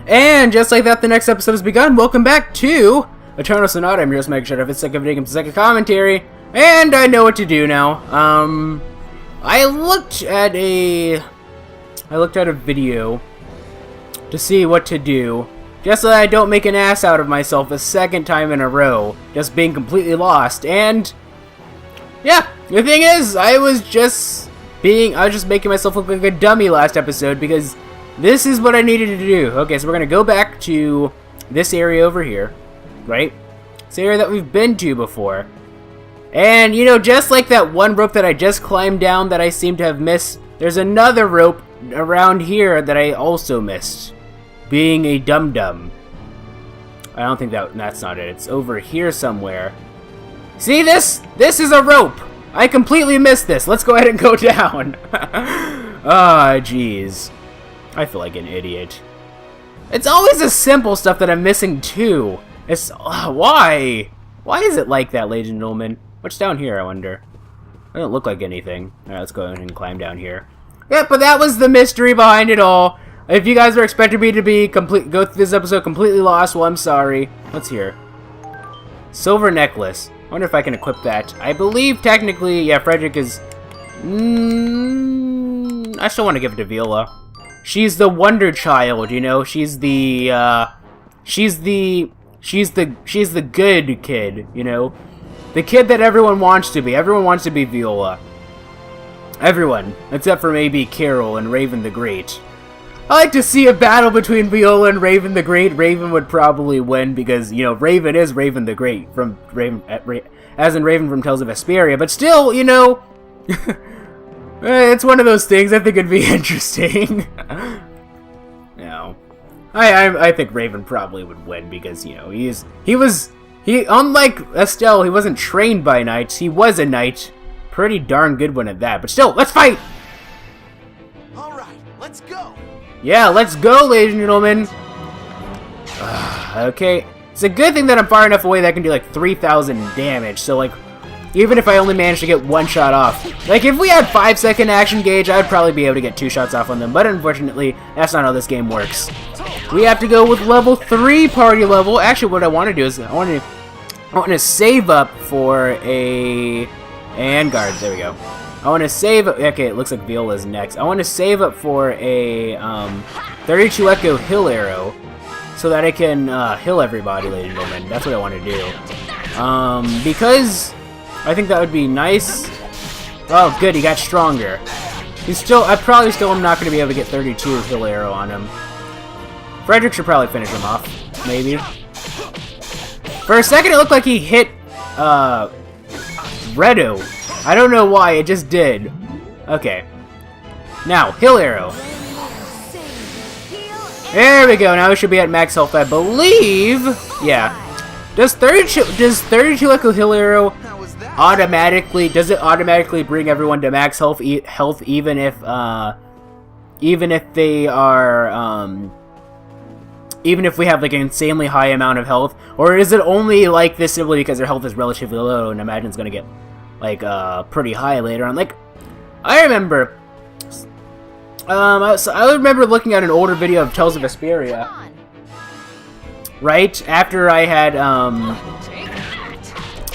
And just like that, the next episode has begun. Welcome back to Eternal Sonata. I'm your host, MegaShadowFist, second video, second commentary, and I know what to do now. I looked at a video to see what to do, just so that I don't make an ass out of myself a second time in a row, just being completely lost. And yeah, the thing is, I was just making myself look like a dummy last episode because this is what I needed to do. Okay, so we're gonna go back to this area over here, right? This area that we've been to before. And, you know, just like that one rope that I just climbed down that I seem to have missed, there's another rope around here that I also missed. Being a dum-dum. I don't think that's not it. It's over here somewhere. See this? This is a rope! I completely missed this. Let's go ahead and go down. Ah, jeez. I feel like an idiot. It's always the simple stuff that I'm missing too. It's why? Why is it like that, ladies and gentlemen? What's down here, I wonder? It doesn't look like anything. Alright, let's go ahead and climb down here. Yeah, but that was the mystery behind it all. If you guys were expecting me to be go through this episode completely lost, well, I'm sorry. What's here? Silver necklace. I wonder if I can equip that. I believe technically, yeah, Frederic is. I still want to give it to Viola. She's the wonder child, you know. She's the good kid, you know. The kid that everyone wants to be. Everyone wants to be Viola. Everyone, except for maybe Carol and Raven the Great. I like to see a battle between Viola and Raven the Great. Raven would probably win because, you know, Raven is Raven the Great from Raven, as in Raven from Tales of Vesperia. But still, you know. It's one of those things. I think it'd be interesting. No, I think Raven probably would win because, you know, he unlike Estelle, he wasn't trained by knights. He was a knight, pretty darn good one at that. But still, let's fight. All right, let's go. Yeah, let's go, ladies and gentlemen. Okay, it's a good thing that I'm far enough away that I can do like 3,000 damage. So like, even if I only managed to get one shot off. Like, if we had 5-second action gauge, I'd probably be able to get 2 shots off on them. But unfortunately, that's not how this game works. We have to go with level 3 party level. Actually, what I want to do is I want to save up for a guard. There we go. I want to save. Okay, it looks like Viola's next. I want to save up for a 32 Echo Hill Arrow so that I can heal everybody, ladies and gentlemen. That's what I want to do. Because I think that would be nice. Oh, good, he got stronger. I probably still am not going to be able to get 32 Hill Arrow on him. Frederic should probably finish him off, maybe. For a second, it looked like he hit, Redo. I don't know why, it just did. Okay. Now, Hill Arrow. There we go, now we should be at max health, I believe. Yeah. Does 32 Echo Hill Arrow does it automatically bring everyone to max health even if they are even if we have like an insanely high amount of health, or is it only like this simply because their health is relatively low and imagine it's gonna get like pretty high later on? Like, I remember I remember looking at an older video of Tales of Vesperia, right after I had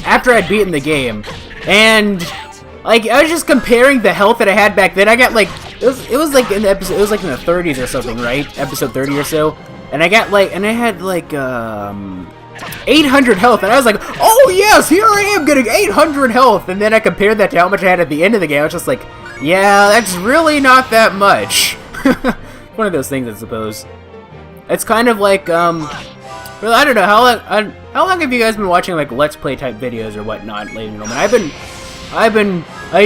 after I'd beaten the game, and like I was just comparing the health that I had back then. I got like it was like in the episode, it was like in the 30s or something, right? Episode 30 or so, and I got like, and I had like 800 health, and I was like, oh yes, here I am getting 800 health, and then I compared that to how much I had at the end of the game. I was just like, yeah, that's really not that much. One of those things, I suppose. It's kind of like well, I don't know, how long have you guys been watching like Let's Play type videos or whatnot, ladies and gentlemen? I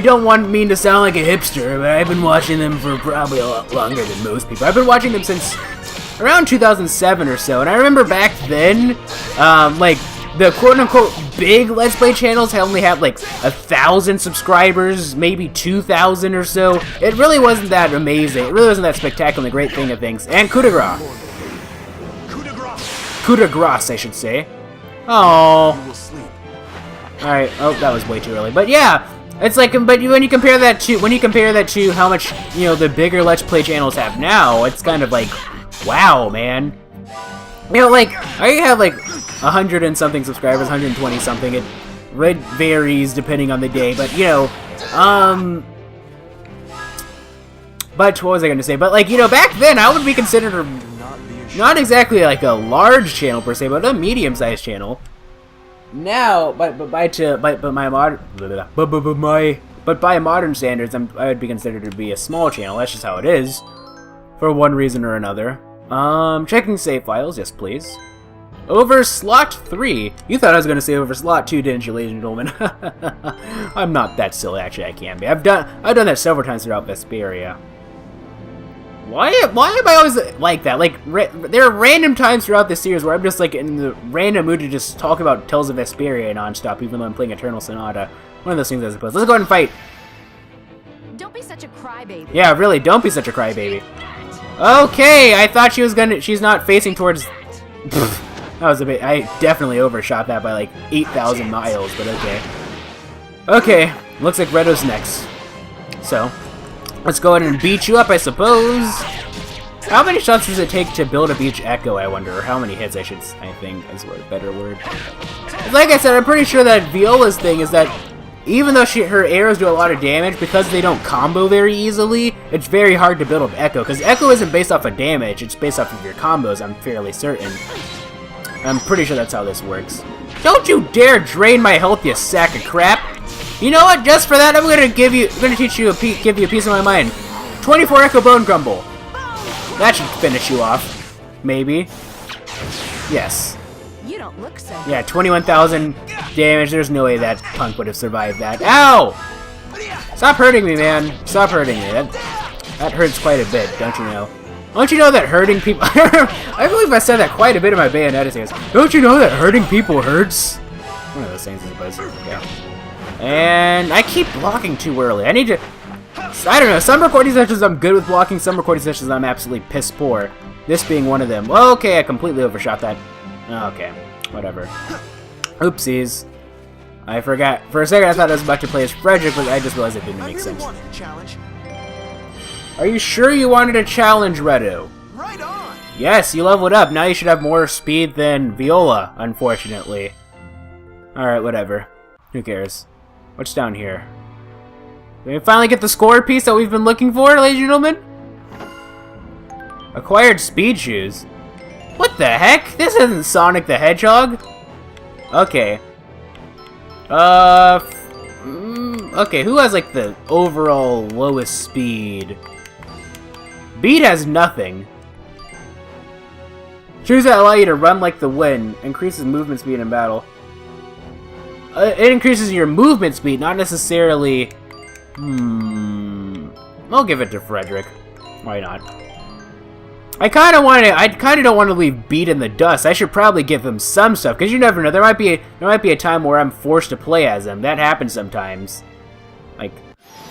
don't mean to sound like a hipster, but I've been watching them for probably a lot longer than most people. I've been watching them since around 2007 or so, and I remember back then, like, the quote-unquote big Let's Play channels only had like 1,000 subscribers, maybe 2,000 or so. It really wasn't that amazing. It really wasn't that spectacular, great thing of things. And coup de grace. Coup de grace, I should say. Oh. Alright, oh, that was way too early. But yeah, it's like, but when you compare that to how much, you know, the bigger Let's Play channels have now, it's kind of like, wow, man. You know, like, I have like 100 and something subscribers, 120 something. It varies depending on the day, but you know, but what was I going to say? But like, you know, back then I would be considered not exactly like a large channel per se, but a medium-sized channel. Now, but by modern standards, I would be considered to be a small channel. That's just how it is, for one reason or another. Checking save files, yes please. Over slot 3. You thought I was going to say over slot 2, didn't you, ladies and gentlemen? I'm not that silly, actually. I can be. I've done that several times throughout Vesperia. Why am I always like that? Like, there are random times throughout this series where I'm just like in the random mood to just talk about Tales of Vesperia nonstop, even though I'm playing Eternal Sonata. One of those things, I suppose. Let's go ahead and fight. Don't be such a crybaby. Yeah, really, don't be such a crybaby. Okay, I thought she was gonna. She's not facing towards. That was a bit. I definitely overshot that by like 8,000 miles, but okay. Okay, looks like Redo's next. So, let's go ahead and beat you up, I suppose. How many shots does it take to build a beach echo, I wonder? Or how many hits, I think, is a better word. Like I said, I'm pretty sure that Viola's thing is that even though her arrows do a lot of damage, because they don't combo very easily, it's very hard to build up Echo. Because Echo isn't based off of damage, it's based off of your combos, I'm fairly certain. I'm pretty sure that's how this works. Don't you dare drain my health, you sack of crap! You know what? Just for that, I'm gonna give you a piece of my mind. 24 Echo Bone Crumble. That should finish you off. Maybe. Yes. You don't look so Yeah, 21,000 damage. There's no way that punk would have survived that. Ow! Stop hurting me, man. Stop hurting me. That hurts quite a bit, don't you know? Don't you know that hurting people... I believe I said that quite a bit in my Bayonetta series. Don't you know that hurting people hurts? One of those things, I suppose. Yeah. And I keep blocking too early. I need to... I don't know. Some recording sessions I'm good with blocking. Some recording sessions I'm absolutely piss poor. This being one of them. Well, okay, I completely overshot that. Okay, whatever. Oopsies. I forgot. For a second I thought I was about to play as Frederic, but I just realized it didn't make sense. I really wanted a challenge. Are you sure you wanted a challenge, Redo? Right on. Yes, you leveled up. Now you should have more speed than Viola, unfortunately. Alright, whatever. Who cares? What's down here? Did we finally get the score piece that we've been looking for, ladies and gentlemen? Acquired speed shoes. What the heck? This isn't Sonic the Hedgehog. Okay. Okay, who has like the overall lowest speed? Beat has nothing. Shoes that allow you to run like the wind. Increases movement speed in battle. It increases your movement speed, not necessarily... I'll give it to Frederic. Why not? I kind of don't want to leave Beat in the dust. I should probably give him some stuff, because you never know. There might be a time where I'm forced to play as him. That happens sometimes. Like,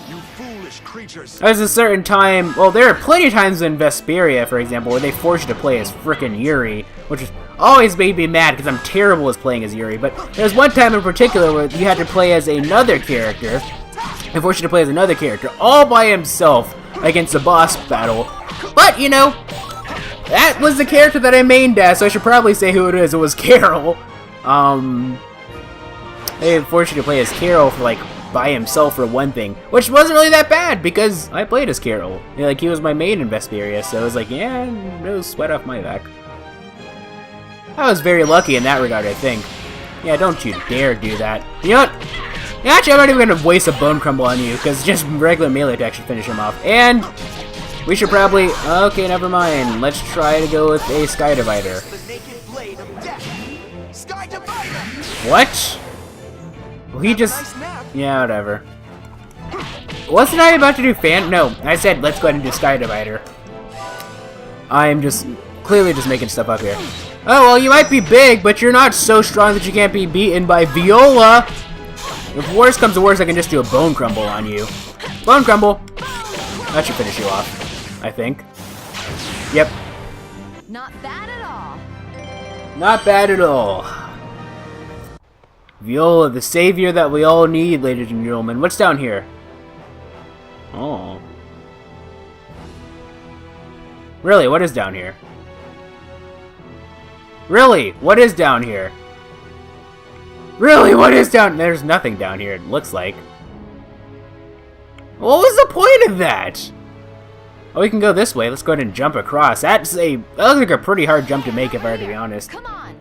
You foolish creatures. there's a certain time. Well, there are plenty of times in Vesperia, for example, where they force you to play as frickin' Yuri, which is always made me mad because I'm terrible as playing as Yuri. But there's one time in particular where you had to play as another character. They forced you to play as another character all by himself against a boss battle. But you know, that was the character that I mained as, so I should probably say who it is. It was Carol. They forced you to play as Carol for like by himself for one thing, which wasn't really that bad because I played as Carol. You know, like he was my main in Vesperia, so it was like, yeah, no sweat off my back. I was very lucky in that regard, I think. Yeah, don't you dare do that. You know what? Actually, I'm not even gonna waste a Bone Crumble on you because just regular melee attack should finish him off. And we should probably... Okay, never mind. Let's try to go with a Sky Divider. The naked blade of death. Sky Divider. What? Well, he just... Nice nap. Yeah, whatever. Wasn't I about to do fan... No, I said let's go ahead and do Sky Divider. I'm just... clearly just making stuff up here. Oh, well, you might be big, but you're not so strong that you can't be beaten by Viola. If worse comes to worse, I can just do a Bone Crumble on you. Bone Crumble. That should finish you off, I think. Yep. Not bad at all. Not bad at all. Viola, the savior that we all need, ladies and gentlemen. What's down here? Oh. Really, what is down here? Really? What is down here? Really? What is down? There's nothing down here, it looks like. What was the point of that? Oh, we can go this way. Let's go ahead and jump across. That looks like a pretty hard jump to make, if I were to be honest. Come on.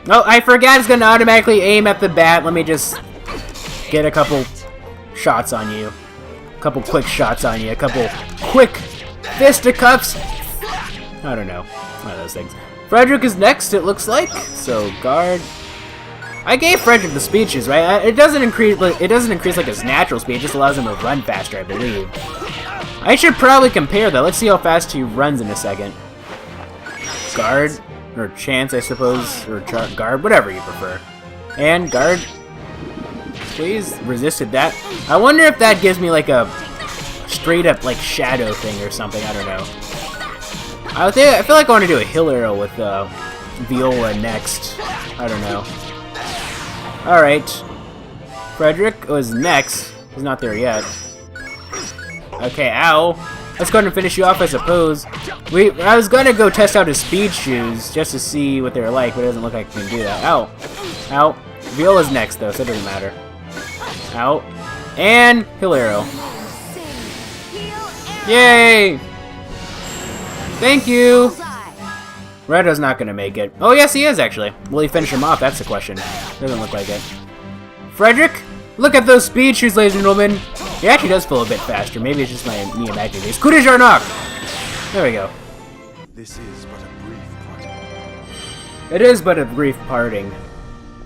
Oh, I forgot it's going to automatically aim at the bat. Let me just get a couple shots on you. A couple quick shots on you. A couple quick fisticuffs. I don't know. One of those things. Frederic is next, it looks like. So, guard. I gave Frederic the speed shoes, right? It doesn't increase like his natural speed. It just allows him to run faster, I believe. I should probably compare though. Let's see how fast he runs in a second. Guard or chance, I suppose, or guard, whatever you prefer. And guard. Please resisted that. I wonder if that gives me like a straight up like shadow thing or something. I don't know. I feel like I want to do a hill arrow with Viola next. I don't know. Alright. Frederic was next. He's not there yet. Okay, ow. Let's go ahead and finish you off, I suppose. I was gonna go test out his speed shoes just to see what they're like, but it doesn't look like I can do that. Ow. Ow. Viola's next, though, so it doesn't matter. Ow. And hill arrow. Yay! Thank you! Redo's not gonna make it. Oh, yes, he is, actually. Will he finish him off? That's the question. Doesn't look like it. Frederic? Look at those speed shoes, ladies and gentlemen. He actually does feel a bit faster. Maybe it's just me imagining these. Coup de Jarnock! There we go. This is but a brief parting. It is but a brief parting.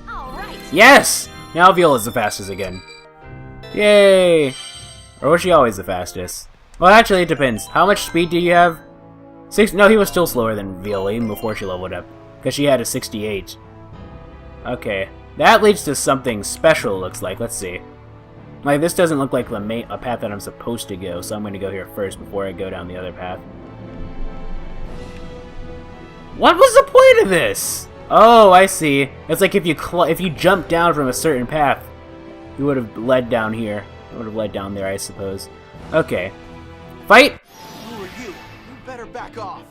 All right. Yes! Now Viola's the fastest again. Yay! Or was she always the fastest? Well, actually, it depends. How much speed do you have? No, he was still slower than Viola, even before she leveled up. Because she had a 68. Okay. That leads to something special, it looks like. Let's see. Like, this doesn't look like a path that I'm supposed to go, so I'm going to go here first before I go down the other path. What was the point of this? Oh, I see. It's like if you jump down from a certain path, you would have led down here. It would have led down there, I suppose. Okay. Fight! Who are you? You better back off.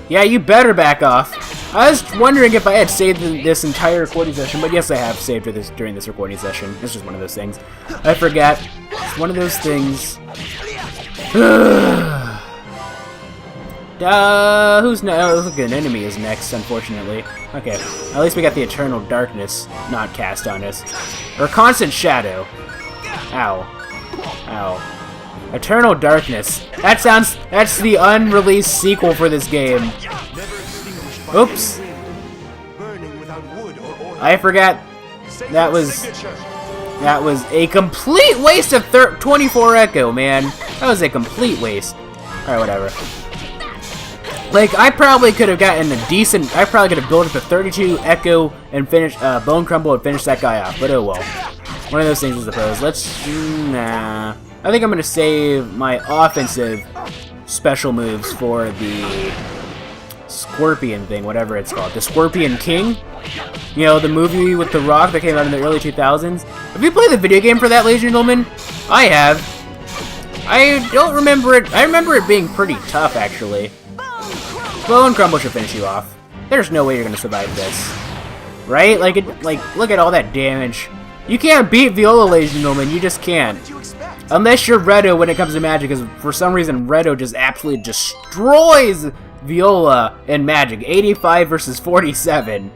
Yeah, you better back off. I was wondering if I had saved this entire recording session, but yes, I have saved this during this recording session. It's just one of those things. I forgot. It's one of those things. Who's next? Oh, look, an enemy is next, unfortunately. Okay, at least we got the Eternal Darkness not cast on us. Or Constant Shadow. Ow. Ow. Eternal Darkness. That's the unreleased sequel for this game. Oops. I forgot. That was a complete waste of 24 Echo, man. That was a complete waste. Alright, whatever. Like, I probably could have gotten a decent... I probably could have built up a 32 Echo and finished... Bone Crumble and finish that guy off, but oh well. One of those things, I suppose. Let's... Nah. I think I'm going to save my offensive special moves for the Scorpion thing, whatever it's called. The Scorpion King? You know, the movie with The Rock that came out in the early 2000s. Have you played the video game for that, ladies and gentlemen? I have. I don't remember it. I remember it being pretty tough, actually. Bone Crumble should finish you off. There's no way you're going to survive this. Right? Like, look at all that damage. You can't beat Viola, ladies and gentlemen. You just can't. Unless you're Redo when it comes to magic, because for some reason Redo just absolutely destroys Viola in magic. 85 versus 47.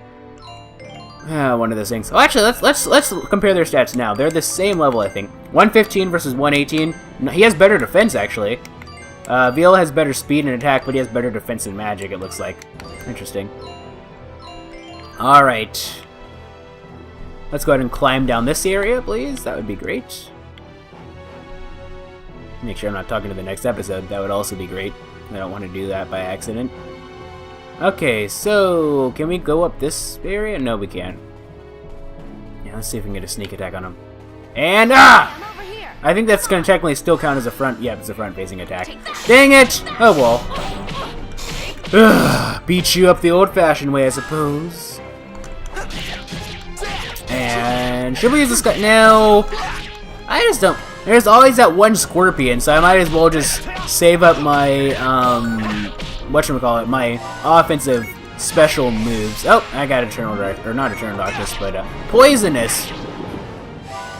One of those things. Oh, actually, let's compare their stats now. They're the same level, I think. 115 versus 118. No, he has better defense, actually. Viola has better speed and attack, but he has better defense and magic, it looks like. Interesting. Alright. Let's go ahead and climb down this area, please. That would be great. Make sure I'm not talking to the next episode. That would also be great. I don't want to do that by accident. Okay, so can we go up this area? No, we can't. Yeah, let's see if we can get a sneak attack on him. And I think that's going to technically still count as a front. Yeah, it's a front-facing attack. Dang it! Oh well. Ugh, beat you up the old-fashioned way, I suppose. And should we use this guy? No. I just don't. There's always that one Scorpion, so I might as well just save up my, whatchamacallit, my offensive special moves. Oh, I got Eternal Dark, or not Eternal Darkness, but Poisonous.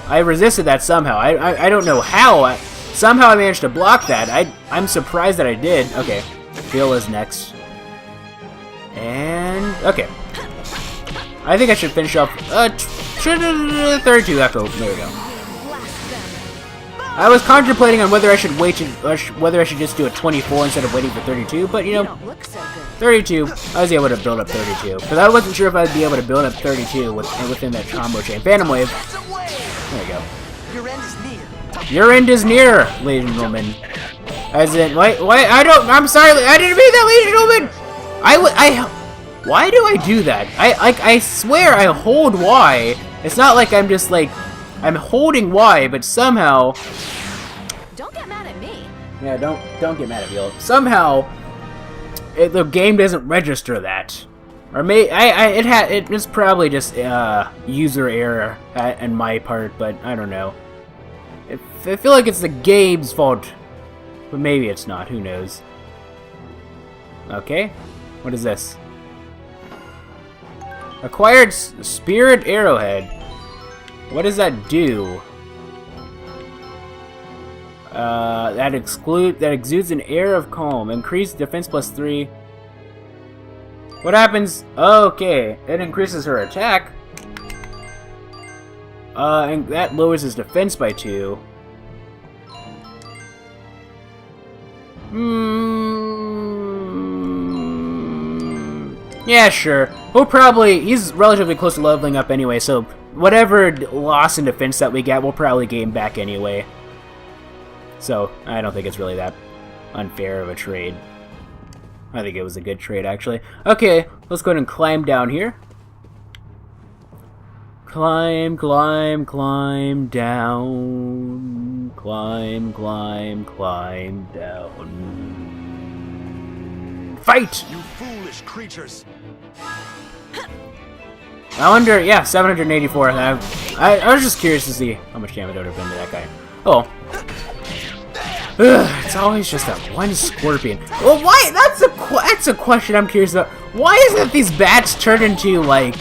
I resisted that somehow. I don't know how. Somehow I managed to block that. I'm surprised that I did. Okay, Viola's next. And okay. I think I should finish off 32 after. There we go. I was contemplating on whether I should wait, whether I should just do a 24 instead of waiting for 32. But you know, 32. I was able to build up 32 because I wasn't sure if I'd be able to build up 32 within that combo chain. Phantom Wave. There we go. Your end is near. Your end is near, ladies and gentlemen. As in, wait, I'm sorry, I didn't mean that, ladies and gentlemen. Why do I do that? I swear I hold Y. It's not like I'm just like, I'm holding Y, but somehow. Don't get mad at me. Yeah, don't get mad at Viola. Somehow, the game doesn't register that, or it's probably just user error on my part, but I don't know. I feel like it's the game's fault, but maybe it's not. Who knows? Okay, what is this? Acquired Spirit Arrowhead. What does that do? That exudes an air of calm. Increased defense +3. What happens? Okay, it increases her attack. And that lowers his defense by 2. Yeah, sure. He's relatively close to leveling up anyway, so whatever loss in defense that we get, we'll probably gain back anyway. So, I don't think it's really that unfair of a trade. I think it was a good trade, actually. Okay, let's go ahead and climb down here. Climb, climb, climb down. Climb, climb, climb down. Fight! You foolish creatures. I wonder, yeah, 784. I was just curious to see how much damage I would have been to that guy. Oh. Ugh, it's always just that one scorpion. Well, why? That's a question I'm curious about. Why is it these bats turn into, like,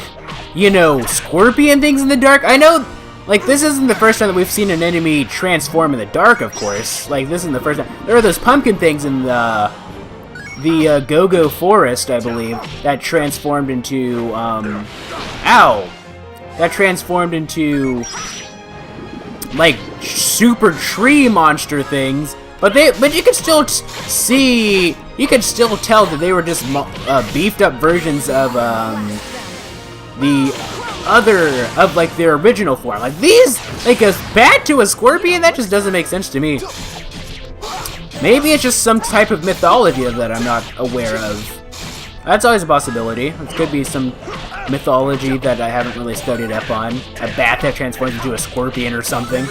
you know, scorpion things in the dark? I know, like, this isn't the first time that we've seen an enemy transform in the dark, of course. Like, this isn't the first time. There are those pumpkin things in the Go-Go Forest, I believe, that transformed into, that transformed into, like, super tree monster things, but you could still see, you could still tell that they were just beefed up versions of, like, their original form. Like, these, like, a bat to a scorpion, that just doesn't make sense to me. Maybe it's just some type of mythology that I'm not aware of. That's always a possibility. It could be some mythology that I haven't really studied up on. A bat that transforms into a scorpion or something.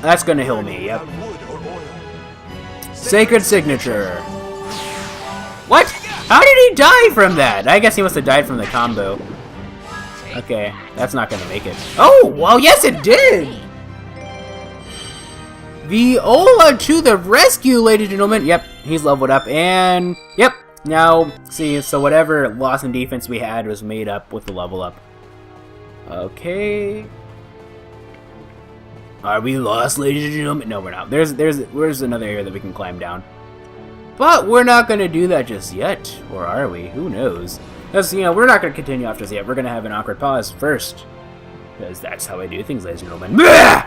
That's gonna heal me, yep. Sacred Signature. What? How did he die from that? I guess he must have died from the combo. Okay, that's not gonna make it. Oh, well, yes it did! Viola to the rescue, ladies and gentlemen. Yep, he's leveled up, and yep. Now, see, so whatever loss in defense we had was made up with the level up. Okay. Are we lost, ladies and gentlemen? No, we're not. There's another area that we can climb down. But we're not gonna do that just yet, or are we? Who knows? Because, you know, we're not gonna continue off just yet. We're gonna have an awkward pause first. Because that's how I do things, ladies and gentlemen. Blah!